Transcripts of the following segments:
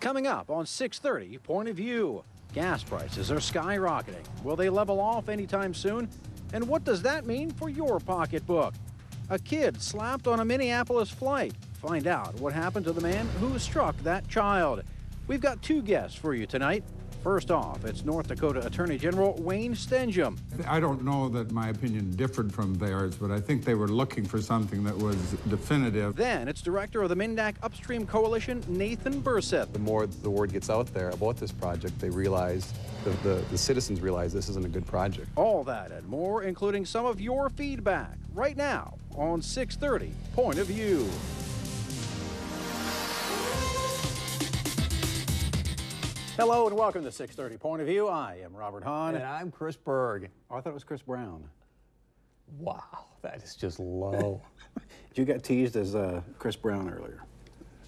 Coming up on 6:30, Point of View. Gas prices are skyrocketing. Will they level off anytime soon? And what does that mean for your pocketbook? A kid slapped on a Minneapolis flight. Find out what happened to the man who struck that child. We've got two guests for you tonight. First off, it's North Dakota Attorney General Wayne Stenehjem. I don't know that my opinion differed from theirs, but I think they were looking for something that was definitive. Then it's Director of the Mindak Upstream Coalition, Nathan Baus. The more the word gets out there about this project, they realize, the citizens realize this isn't a good project. All that and more, including some of your feedback, right now on 6:30 Point of View. Hello and welcome to 6:30 Point of View. I am Robert Hahn. And I'm Chris Berg. Oh, I thought it was Chris Brown. Wow, that is just low. You got teased as Chris Brown earlier.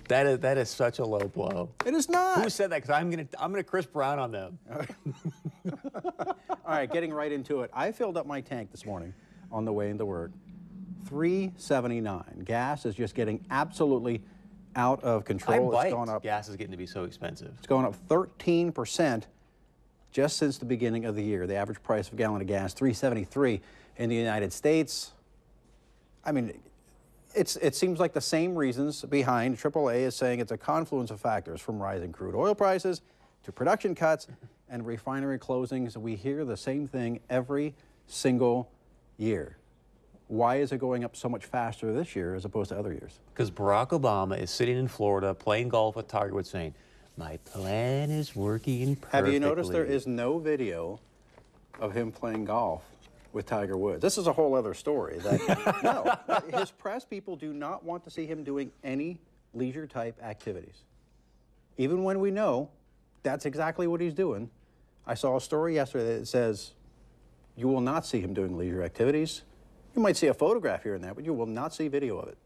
That is such a low blow. It is not. Who said that? Because I'm gonna Chris Brown on them. All right, getting right into it. I filled up my tank this morning on the way into work. $3.79. Gas is just getting absolutely out of control. It's gone up. Gas is getting to be so expensive. It's gone up 13% just since the beginning of the year. The average price of a gallon of gas, $3.73 in the United States. I mean, it seems like the same reasons behind AAA is saying it's a confluence of factors, from rising crude oil prices to production cuts and refinery closings. We hear the same thing every single year. Why is it going up so much faster this year as opposed to other years? Because Barack Obama is sitting in Florida playing golf with Tiger Woods saying, "My plan is working perfectly." Have you noticed there is no video of him playing golf with Tiger Woods? This is a whole other story. No, his press people do not want to see him doing any leisure type activities. Even when we know that's exactly what he's doing. I saw a story yesterday that says you will not see him doing leisure activities. You might see a photograph here and there, but you will not see video of it.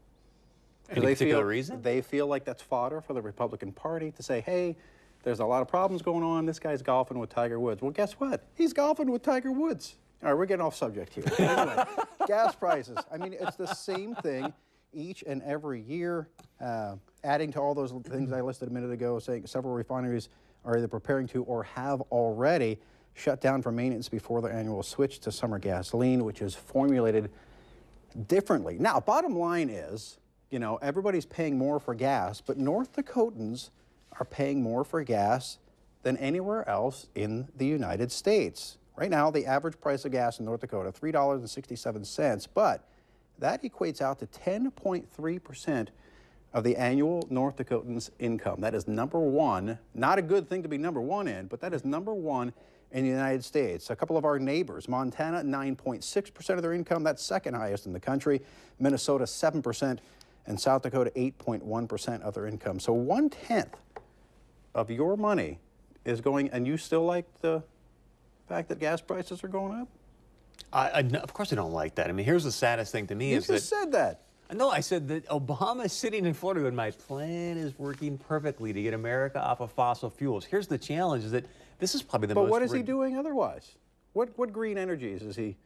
Any particular reason? They feel like that's fodder for the Republican Party to say, hey, there's a lot of problems going on. This guy's golfing with Tiger Woods. Well, guess what? He's golfing with Tiger Woods. All right, we're getting off subject here. Anyway, gas prices. I mean, it's the same thing each and every year. Adding to all those things I listed a minute ago, saying several refineries are either preparing to or have already shut down for maintenance before their annual switch to summer gasoline, which is formulated differently. Now, bottom line is, you know, everybody's paying more for gas, but North Dakotans are paying more for gas than anywhere else in the United States. Right now, the average price of gas in North Dakota, $3.67, but that equates out to 10.3% of the annual North Dakotans' income. That is number one. Not a good thing to be number one in, but that is number one in the United States. A couple of our neighbors, Montana, 9.6% of their income. That's second highest in the country. Minnesota, 7%, and South Dakota, 8.1% of their income. So 1/10 of your money is going, and you still like the fact that gas prices are going up? Of course I don't like that. I mean, here's the saddest thing to me You is that... just said that. No, I said that Obama is sitting in Florida and my plan is working perfectly to get America off of fossil fuels. Here's the challenge, is that this is probably the most... But what is he doing otherwise? What green energies is he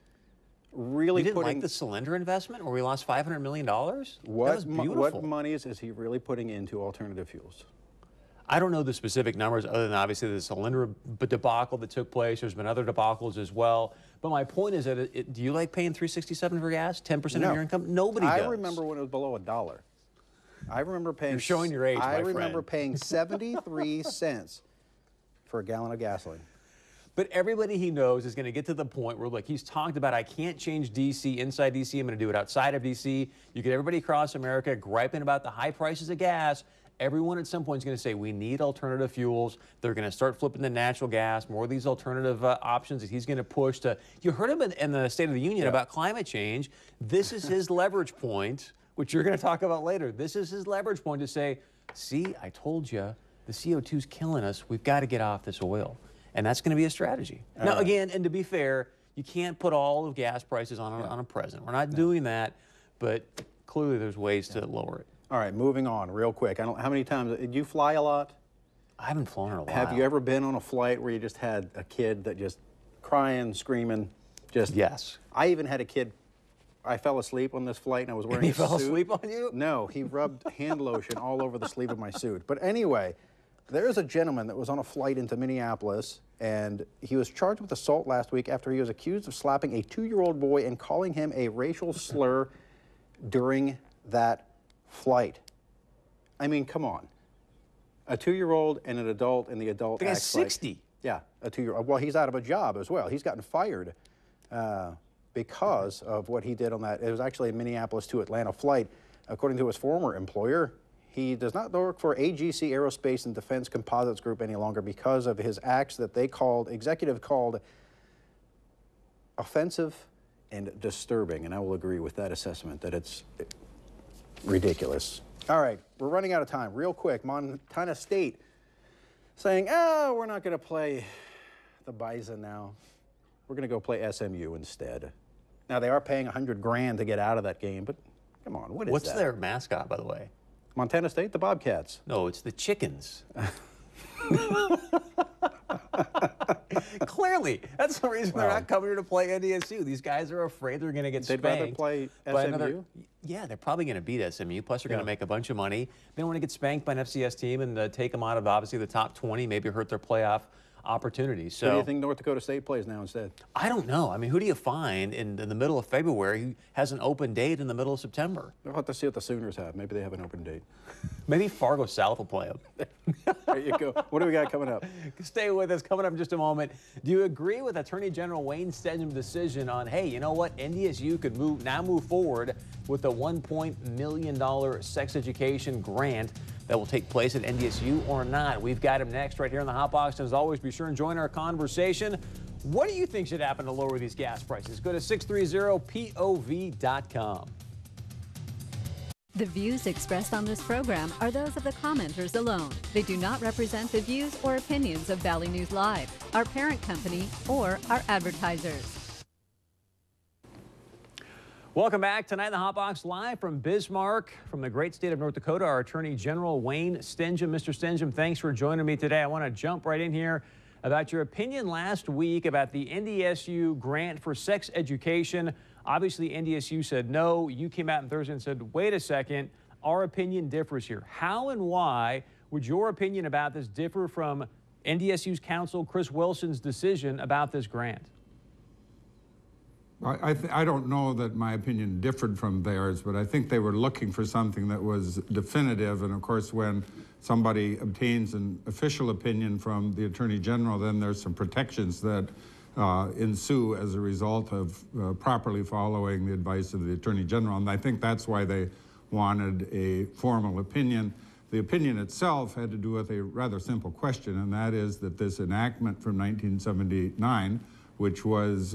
really You didn't putting... like the cylinder investment where we lost $500 million? That was beautiful. What monies is he really putting into alternative fuels? I don't know the specific numbers other than obviously the cylinder debacle that took place. There's been other debacles as well. But my point is that do you like paying $3.67 for gas, 10% of your income? Nobody does. I remember when it was below $1. I remember paying... You're showing your age, my friend. I remember paying 73 cents for a gallon of gasoline. But everybody he knows is going to get to the point where, look, he's talked about, I can't change D.C. inside D.C. I'm going to do it outside of D.C. You get everybody across America griping about the high prices of gas. Everyone at some point is going to say, we need alternative fuels. They're going to start flipping to natural gas, more of these alternative options that he's going to push to. You heard him in the State of the Union about climate change. This is his leverage point, which you're going to talk about later. This is his leverage point to say, see, I told you, the CO2's killing us. We've got to get off this oil. And that's going to be a strategy. Now, again, and to be fair, you can't put all of gas prices on a president. We're not doing that, but clearly there's ways to lower it. All right, moving on real quick. I don't. How many times did you fly a lot? I haven't flown in a while. Have you ever been on a flight where you just had a kid that just crying, screaming, just? Yes. I even had a kid. I fell asleep on this flight and I was wearing a suit. He fell asleep on you? No, he rubbed hand lotion all over the sleeve of my suit. But anyway, There's a gentleman that was on a flight into Minneapolis, and he was charged with assault last week after he was accused of slapping a 2-year-old boy and calling him a racial slur during that flight. I mean, come on. A 2-year-old and an adult, and the adult The guy's acts 60. like, yeah, a 2-year-old. Well, he's out of a job as well. He's gotten fired because of what he did on that. It was actually a Minneapolis to Atlanta flight. According to his former employer, he does not work for AGC Aerospace and Defense Composites Group any longer because of his acts that they called, executive called, offensive and disturbing. And I will agree with that assessment that it's ridiculous. All right, we're running out of time. Real quick, Montana State saying, oh, we're not going to play the Bison now. We're going to go play SMU instead. Now, they are paying $100 grand to get out of that game, but come on, what is that? What's their mascot, by the way? Montana State, the Bobcats. No, it's the Chickens. Clearly, that's the reason they're not coming here to play NDSU. These guys are afraid they're going to get spanked. They'd rather play SMU? Yeah, they're probably going to beat SMU. Plus, they're going to make a bunch of money. They don't want to get spanked by an FCS team and take them out of, obviously, the top 20, maybe hurt their playoff opportunities. So, Who do you think North Dakota State plays now instead? I don't know. I mean, who do you find in the middle of February who has an open date in the middle of September? We'll have to see what the Sooners have. Maybe they have an open date. Maybe Fargo South will play them. There you go. What do we got coming up? Stay with us. Coming up in just a moment. Do you agree with Attorney General Wayne Stenehjem's decision on, hey, you know what? NDSU could move forward with a $1 million sex education grant that will take place at NDSU or not? We've got him next right here in the Hot Box. And as always, be sure and join our conversation. What do you think should happen to lower these gas prices? Go to 630POV.com. The views expressed on this program are those of the commenters alone. They do not represent the views or opinions of Valley News Live, our parent company, or our advertisers. Welcome back. Tonight, the Hot Box live from Bismarck, from the great state of North Dakota, our Attorney General Wayne Stenehjem. Mr. Stenehjem, thanks for joining me today. I want to jump right in here about your opinion last week about the NDSU grant for sex education. Obviously, NDSU said no. You came out on Thursday and said, wait a second, our opinion differs here. How and why would your opinion about this differ from NDSU's counsel, Chris Wilson's decision about this grant? I don't know that my opinion differed from theirs, but I think they were looking for something that was definitive. And of course, when somebody obtains an official opinion from the Attorney General, then there's some protections that ensue as a result of properly following the advice of the Attorney General. And I think that's why they wanted a formal opinion. The opinion itself had to do with a rather simple question, and that is that this enactment from 1979, which was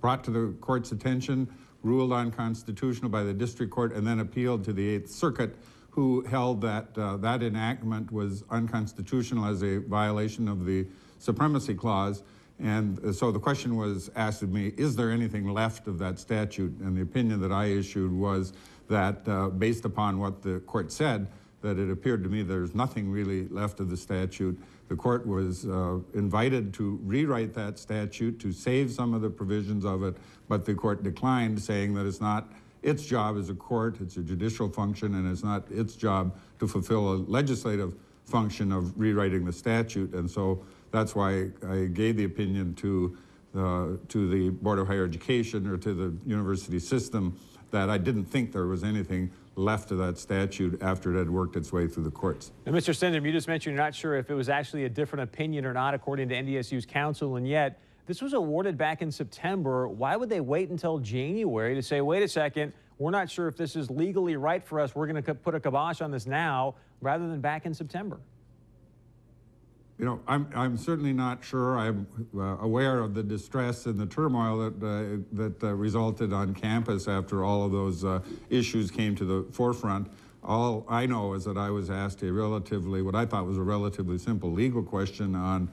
brought to the court's attention, ruled unconstitutional by the district court, and then appealed to the Eighth Circuit, who held that that enactment was unconstitutional as a violation of the Supremacy Clause. And so the question was asked of me, is there anything left of that statute? And the opinion that I issued was that based upon what the court said, that it appeared to me there's nothing really left of the statute. The court was invited to rewrite that statute to save some of the provisions of it, but the court declined, saying that it's not its job as a court, it's a judicial function, and it's not its job to fulfill a legislative function of rewriting the statute. And so that's why I gave the opinion to the Board of Higher Education or to the university system that I didn't think there was anything left of that statute after it had worked its way through the courts. And Mr. Stenehjem, you just mentioned you're not sure if it was actually a different opinion or not, according to NDSU's counsel, and yet this was awarded back in September. Why would they wait until January to say, wait a second, we're not sure if this is legally right for us, we're going to put a kibosh on this now, rather than back in September? You know, I'm certainly not sure. I'm aware of the distress and the turmoil that resulted on campus after all of those issues came to the forefront. All I know is that I was asked a what I thought was a relatively simple legal question on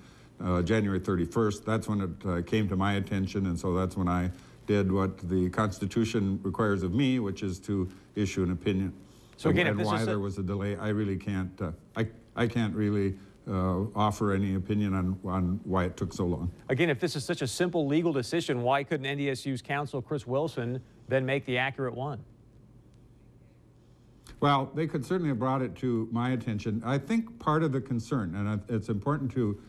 January 31st. That's when it came to my attention, and so that's when I did what the Constitution requires of me, which is to issue an opinion. So again, if this why is there was a delay, I really can't. I can't really offer any opinion on why it took so long. Again, if this is such a simple legal decision, why couldn't NDSU's counsel, Chris Wilson, then make the accurate one? Well, they could certainly have brought it to my attention. I think part of the concern, and it's important to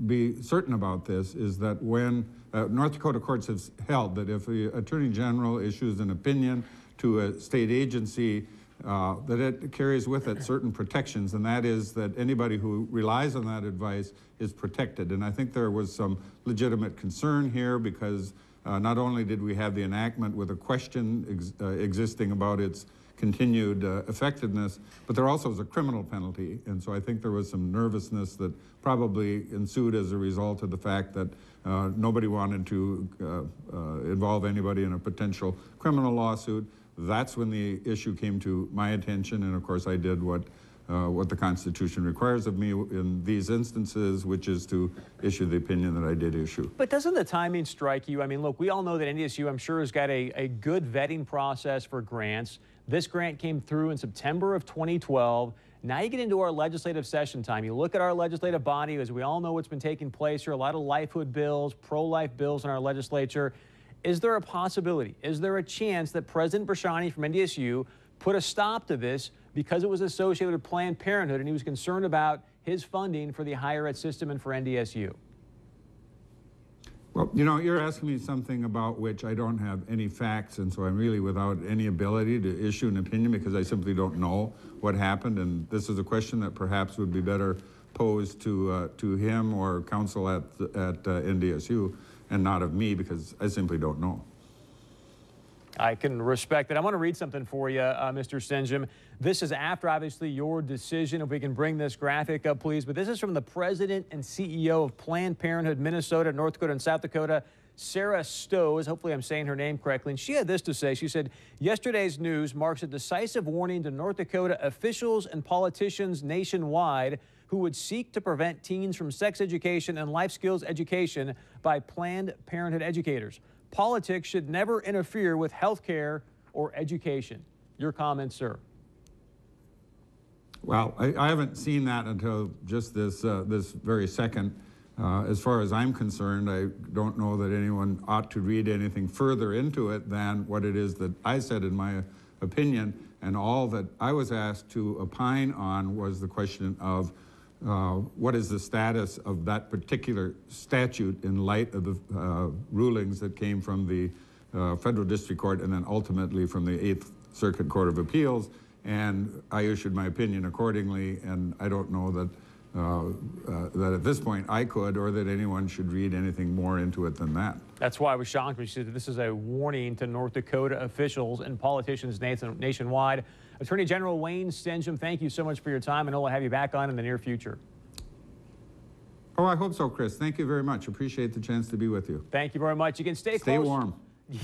be certain about this, is that when North Dakota courts have held that if the Attorney General issues an opinion to a state agency, that it carries with it certain protections, and that is that anybody who relies on that advice is protected. And I think there was some legitimate concern here because not only did we have the enactment with a question existing about its continued effectiveness, but there also was a criminal penalty. And so I think there was some nervousness that probably ensued as a result of the fact that nobody wanted to involve anybody in a potential criminal lawsuit. That's when the issue came to my attention, and of course I did what the Constitution requires of me in these instances, which is to issue the opinion that I did issue. But doesn't the timing strike you? I mean, look, we all know that NDSU, I'm sure, has got a good vetting process for grants. This grant came through in September of 2012. Now you get into our legislative session time. You look at our legislative body, as we all know what's been taking place here, a lot of lifehood bills, pro-life bills in our legislature. Is there a possibility, is there a chance that President Brashani from NDSU put a stop to this because it was associated with Planned Parenthood and he was concerned about his funding for the higher ed system and for NDSU? Well, you know, you're asking me something about which I don't have any facts, and so I'm really without any ability to issue an opinion because I simply don't know what happened, and this is a question that perhaps would be better posed to him or counsel at NDSU and not of me because I simply don't know. I can respect it. I want to read something for you, Mr. Stenehjem. This is after, obviously, your decision. If we can bring this graphic up, please. But this is from the president and CEO of Planned Parenthood, Minnesota, North Dakota, and South Dakota, Sarah Stowe. Hopefully I'm saying her name correctly. And she had this to say. She said, yesterday's news marks a decisive warning to North Dakota officials and politicians nationwide who would seek to prevent teens from sex education and life skills education by Planned Parenthood educators. Politics should never interfere with health care or education. Your comments, sir? Well, I haven't seen that until just this very second. As far as I'm concerned, I don't know that anyone ought to read anything further into it than what it is that I said in my opinion. And all that I was asked to opine on was the question of what is the status of that particular statute in light of the rulings that came from the Federal District Court and then ultimately from the 8th Circuit Court of Appeals. And I issued my opinion accordingly, and I don't know that that at this point I could or that anyone should read anything more into it than that. That's why I was shocked when she said this is a warning to North Dakota officials and politicians nationwide. Attorney General Wayne Stenehjem, thank you so much for your time, and we'll have you back on in the near future. Oh, I hope so, Chris. Thank you very much. Appreciate the chance to be with you. Thank you very much. You can stay close. Stay warm.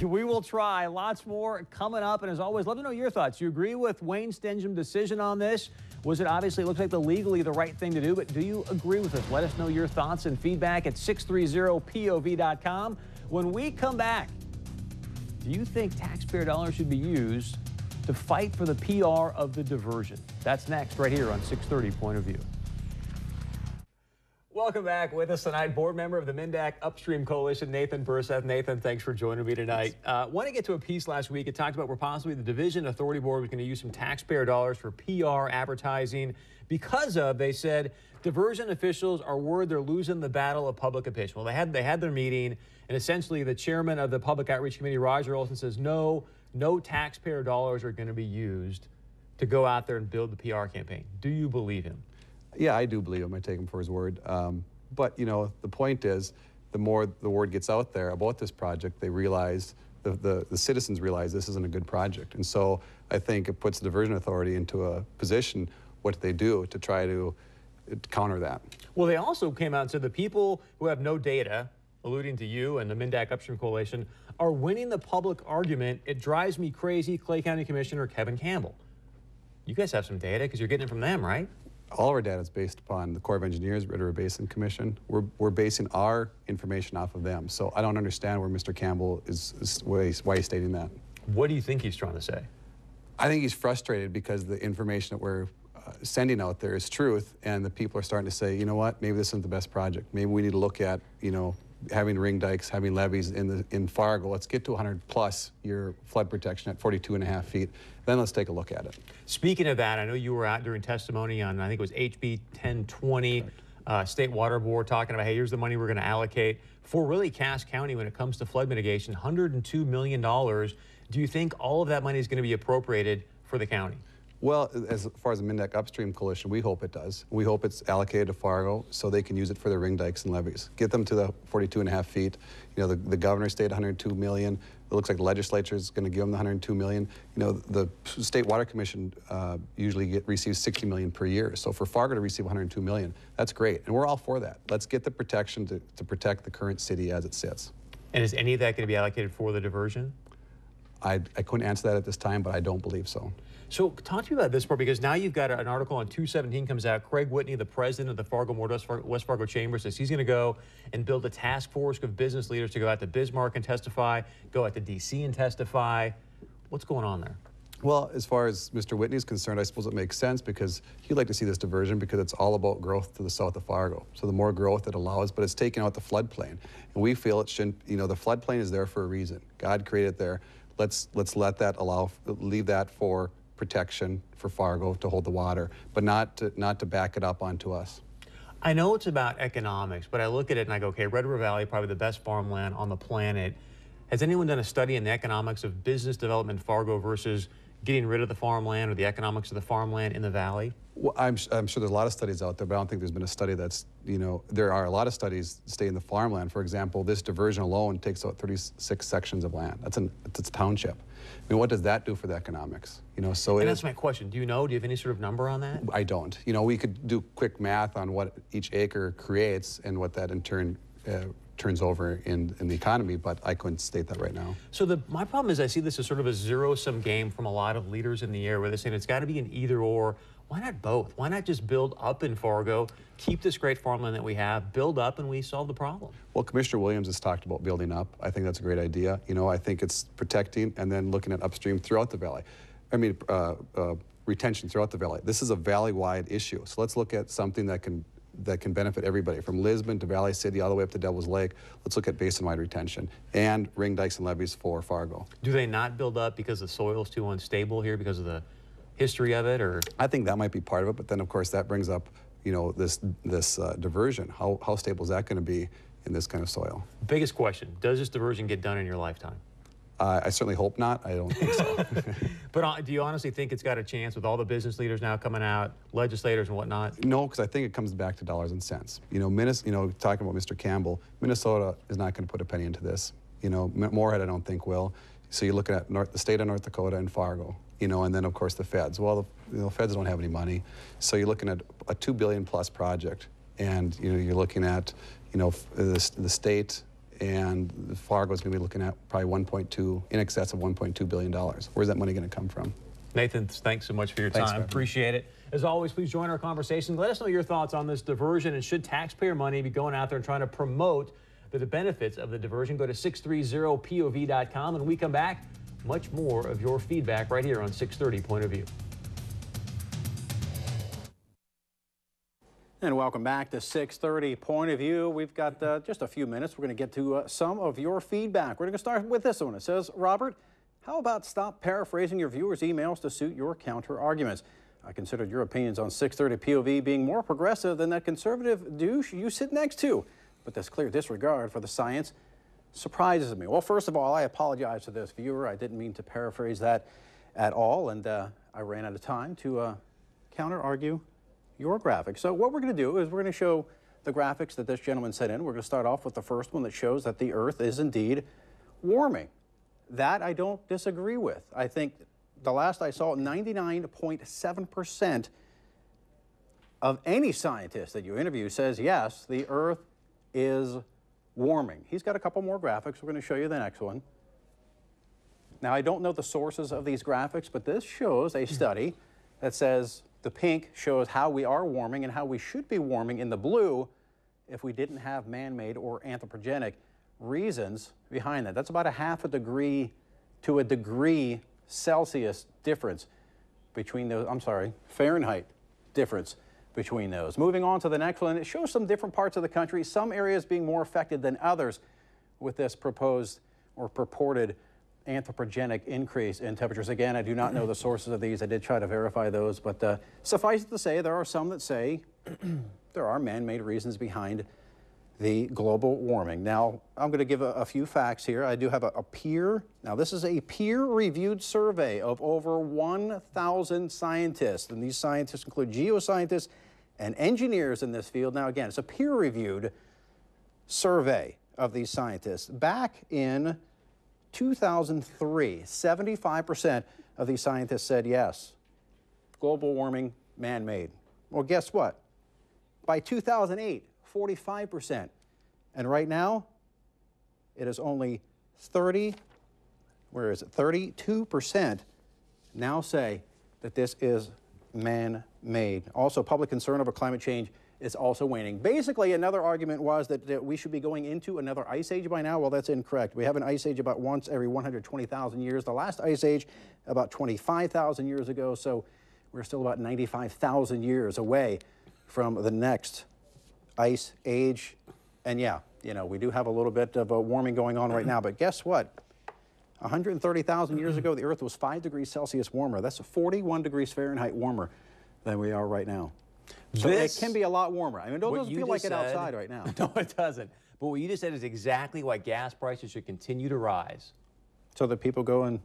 We will try. Lots more coming up. And as always, love to know your thoughts. You agree with Wayne Stenehjem's decision on this? Was it obviously, it looks like legally the right thing to do, but do you agree with us? Let us know your thoughts and feedback at 630pov.com. When we come back, do you think taxpayer dollars should be used to fight for the PR of the diversion? That's next right here on 630 Point of View. Welcome back. With us tonight, board member of the MNDAC Upstream Coalition, Nathan Baus. Nathan, thanks for joining me tonight. Want to get to a piece last week. It talked about where possibly the Division Authority Board was going to use some taxpayer dollars for PR advertising because of, they said, diversion officials are worried they're losing the battle of public opinion. Well, they had their meeting, and essentially the chairman of the Public Outreach Committee, Roger Olson, says no taxpayer dollars are going to be used to go out there and build the PR campaign. Do you believe him? Yeah, I do believe him. I take him for his word. But, you know, the point is, the more the word gets out there about this project, they realize, the citizens realize this isn't a good project. And so I think it puts the Diversion Authority into a position, what they do to try to counter that. Well, they also came out and said the people who have no data, alluding to you and the MNDAC Upstream Coalition, are winning the public argument. It drives me crazy, Clay County Commissioner Kevin Campbell. You guys have some data because you're getting it from them, right? All of our data is based upon the Corps of Engineers, Red River Basin Commission. We're basing our information off of them. So I don't understand where Mr. Campbell why he's stating that. What do you think he's trying to say? I think he's frustrated because the information that we're sending out there is truth, and the people are starting to say, you know what, maybe this isn't the best project. Maybe we need to look at, you know, having ring dikes, having levees in Fargo. Let's get to 100+ year flood protection at 42.5 feet. Then let's take a look at it. Speaking of that, I know you were out during testimony on, I think it was HB 1020, State Water Board, talking about, hey, here's the money we're going to allocate for really Cass County when it comes to flood mitigation, $102 million. Do you think all of that money is going to be appropriated for the county? Well, as far as the Mindeck Upstream Coalition, we hope it does. We hope it's allocated to Fargo so they can use it for their ring dikes and levees. Get them to the 42.5 feet. You know, the governor stayed $102 million. It looks like the legislature is going to give them the $102 million. You know, the State Water Commission usually receives $60 million per year. So for Fargo to receive $102 million, that's great. And we're all for that. Let's get the protection to protect the current city as it sits. And is any of that going to be allocated for the diversion? I couldn't answer that at this time, but I don't believe so. So talk to me about this part, because now you've got an article on 217 comes out. Craig Whitney, the president of the Fargo West Fargo Chamber, says he's going to go and build a task force of business leaders to go out to Bismarck and testify, go out to D.C. and testify. What's going on there? Well, as far as Mr. Whitney is concerned, I suppose it makes sense because he'd like to see this diversion because it's all about growth to the south of Fargo. So the more growth it allows, but it's taking out the floodplain. And we feel it shouldn't, you know, the floodplain is there for a reason. God created it there. Let's let that leave that for protection for Fargo to hold the water, but not to back it up onto us. I know it's about economics, but I look at it and I go, okay, Red River Valley, probably the best farmland on the planet. Has anyone done a study in the economics of business development in Fargo versus getting rid of the farmland or the economics of the farmland in the valley? Well, I'm sure there's a lot of studies out there, but I don't think there's been a study that's, you know, there are a lot of studies that stay in the farmland. For example, this diversion alone takes out 36 sections of land. It's a township. I mean, what does that do for the economics? You know, so and that's my question. Do you know? Do you have any sort of number on that? I don't. You know, we could do quick math on what each acre creates and what that in turn turns over in the economy, but I couldn't state that right now. So my problem is I see this as sort of a zero-sum game from a lot of leaders in the area where they're saying it's got to be an either-or. Why not both? Why not just build up in Fargo, keep this great farmland that we have, build up, and we solve the problem? Well, Commissioner Williams has talked about building up. I think that's a great idea. You know, I think it's protecting and then looking at upstream throughout the valley. I mean, retention throughout the valley. This is a valley-wide issue. So let's look at something that can benefit everybody, from Lisbon to Valley City all the way up to Devil's Lake. Let's look at basin-wide retention and ring dikes and levees for Fargo. Do they not build up because the soil's too unstable here because of the history of it, or? I think that might be part of it, but then of course that brings up, you know, this diversion. How stable is that going to be in this kind of soil? Biggest question, does this diversion get done in your lifetime? I certainly hope not. I don't think so. But do you honestly think it's got a chance with all the business leaders now coming out, legislators and whatnot? No, because I think it comes back to dollars and cents. You know, talking about Mr. Campbell, Minnesota is not going to put a penny into this. You know, Moorhead I don't think will. So you're looking at the state of North Dakota and Fargo, you know, and then of course the feds. Well, the feds don't have any money. So you're looking at a $2 billion plus project. And, you know, you're looking at, you know, the state and Fargo is going to be looking at probably in excess of $1.2 billion. Where's that money going to come from? Nathan, thanks so much for your time. Appreciate it. As always, please join our conversation. Let us know your thoughts on this diversion, and should taxpayer money be going out there and trying to promote the benefits of the diversion. Go to 630pov.com. When we come back, much more of your feedback right here on 630 Point of View. And welcome back to 630 Point of View. We've got just a few minutes. We're going to get to some of your feedback. We're going to start with this one. It says, Robert, how about stop paraphrasing your viewers' emails to suit your counter arguments? I considered your opinions on 630 POV being more progressive than that conservative douche you sit next to. But this clear disregard for the science surprises me. Well, first of all, I apologize to this viewer. I didn't mean to paraphrase that at all, and I ran out of time to counter-argue your graphics. So what we're going to do is we're going to show the graphics that this gentleman sent in. We're going to start off with the first one that shows that the Earth is indeed warming. That I don't disagree with. I think the last I saw, 99.7% of any scientist that you interview says, yes, the Earth is warming. He's got a couple more graphics. We're going to show you the next one. Now, I don't know the sources of these graphics, but this shows a study that says the pink shows how we are warming and how we should be warming in the blue if we didn't have man-made or anthropogenic reasons behind that. That's about a half a degree to a degree Celsius difference between those, Fahrenheit difference between those. Moving on to the next one, it shows some different parts of the country, some areas being more affected than others with this proposed or purported anthropogenic increase in temperatures. Again, I do not know the sources of these. I did try to verify those, but suffice it to say, there are some that say there are man-made reasons behind the global warming. Now, I'm going to give a few facts here. I do have now this is a peer-reviewed survey of over 1,000 scientists, and these scientists include geoscientists and engineers in this field. Now, again, it's a peer-reviewed survey of these scientists. Back in 2003, 75% of these scientists said yes, global warming, man-made. Well, guess what? By 2008, 45%. And right now, it is only 32% now say that this is man-made. Also, public concern over climate change is also waning. Basically, another argument was that we should be going into another ice age by now. Well, that's incorrect. We have an ice age about once every 120,000 years. The last ice age about 25,000 years ago, so we're still about 95,000 years away from the next ice age. And yeah, you know, we do have a little bit of a warming going on right now, but guess what? 130,000 years ago, the Earth was 5 degrees Celsius warmer. That's 41 degrees Fahrenheit warmer than we are right now. So it can be a lot warmer. I mean, it doesn't feel like it outside right now. No, it doesn't. But what you just said is exactly why gas prices should continue to rise. So that people go and...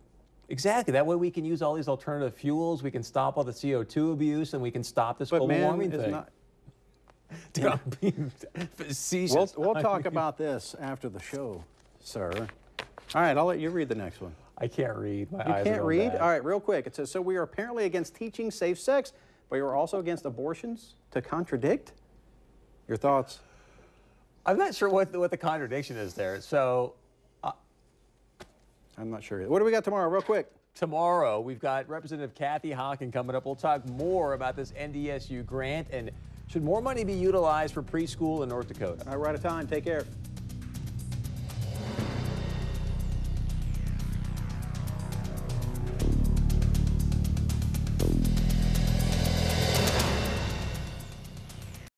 Exactly. That way we can use all these alternative fuels, we can stop all the CO2 abuse, and we can stop this global warming thing. Not... Dude, I'm being facetious. We'll talk about this after the show, sir. All right, I'll let you read the next one. I can't read. My eyes You are can't going read? bad. All right, real quick. It says, so we are apparently against teaching safe sex, but you're also against abortions to contradict? Your thoughts? I'm not sure what the contradiction is there. So I'm not sure. What do we got tomorrow, real quick? tomorrow, we've got Representative Kathy Hockin coming up. We'll talk more about this NDSU grant and should more money be utilized for preschool in North Dakota. All right, we're out of time. Take care.